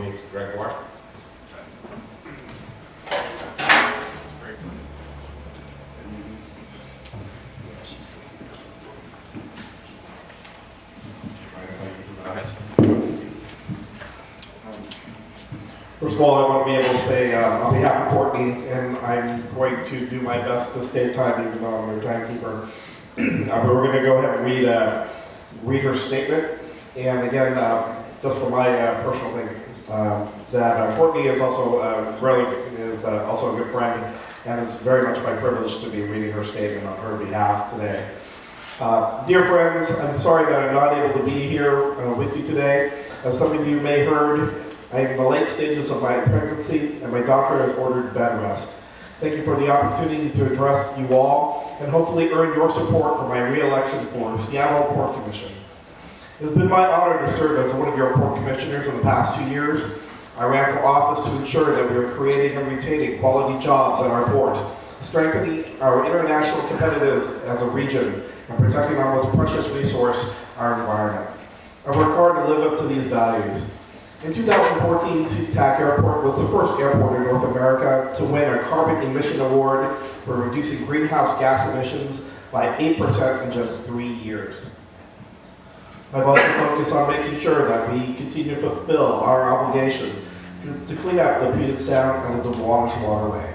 Courtney Gregoire. First of all, I want to be able to say on behalf of Courtney, and I'm going to do my best to stay time even though I'm your timekeeper. We're going to go ahead and read her statement. And again, just for my personal thing, that Courtney is also also a good friend, and it's very much my privilege to be reading her statement on her behalf today. Dear friends, I'm sorry that I'm not able to be here with you today. As some of you may have heard, I am in the late stages of my pregnancy, and my doctor has ordered bed rest. Thank you for the opportunity to address you all, and hopefully earn your support for my re-election for the Seattle Port Commission. It has been my honor to serve as one of your port commissioners in the past 2 years. I ran for office to ensure that we are creating and retaining quality jobs at our port, strengthening our international competitiveness as a region, and protecting our most precious resource, our environment. I work hard to live up to these values. In 2014, SeaTac Airport was the first airport in North America to win a carbon emission award for reducing greenhouse gas emissions by 8% in just 3 years. I've also focused on making sure that we continue to fulfill our obligation to clean up the Puget Sound and the Duwamish waterway.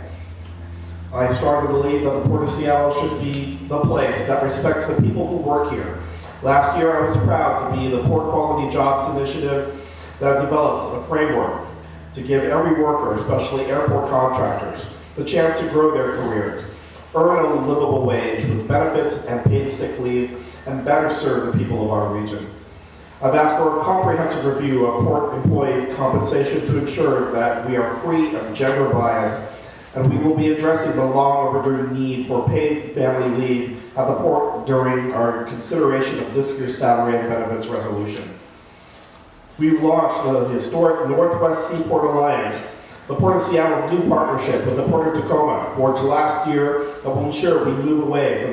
I strongly believe that the Port of Seattle should be the place that respects the people who work here. Last year, I was proud to be the Port Quality Jobs Initiative that develops a framework to give every worker, especially airport contractors, the chance to grow their careers, earn a livable wage with benefits and paid sick leave, and better serve the people of our region. I've asked for a comprehensive review of port employee compensation to ensure that we are free of gender bias, and we will be addressing the long overdue need for paid family leave at the port during our consideration of this year's salary and benefits resolution. We launched the historic Northwest Seaport Alliance, the Port of Seattle's new partnership with the Port of Tacoma, forged last year that will ensure we move away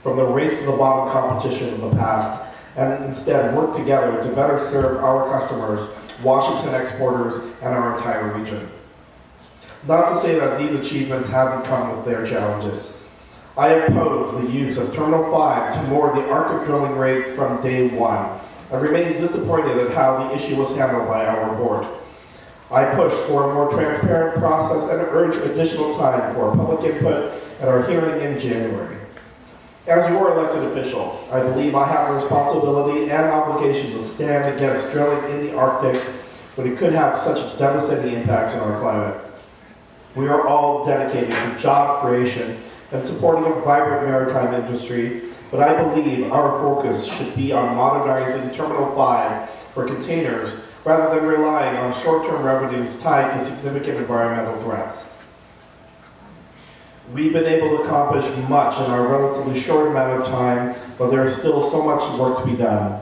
from the race to the bottom competition of the past and instead work together to better serve our customers, Washington exporters, and our entire region. Not to say that these achievements haven't come with their challenges. I oppose the use of Terminal 5 to moor the Arctic drilling rig from day one. I remain disappointed at how the issue was handled by our board. I pushed for a more transparent process and urged additional time for public input at our hearing in January. As your elected official, I believe I have a responsibility and obligation to stand against drilling in the Arctic when it could have such devastating impacts on our climate. We are all dedicated to job creation and supporting a vibrant maritime industry, but I believe our focus should be on modernizing Terminal 5 for containers rather than relying on short-term revenues tied to significant environmental threats. We've been able to accomplish much in our relatively short amount of time, but there is still so much work to be done.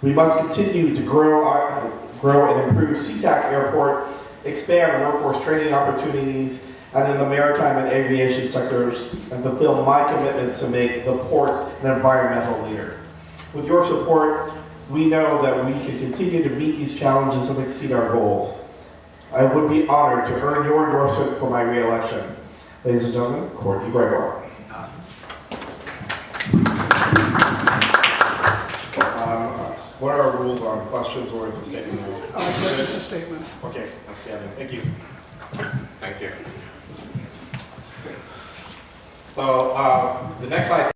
We must continue to grow and improve SeaTac Airport, expand workforce training opportunities, and in the maritime and aviation sectors, and fulfill my commitment to make the port an environmental leader. With your support, we know that we can continue to meet these challenges and exceed our goals. I would be honored to earn your endorsement for my re-election. Ladies and gentlemen, Courtney Gregoire. What are our rules on questions, or is the statement? That's just a statement. Okay, that's the end. Thank you. Thank you. So the next item.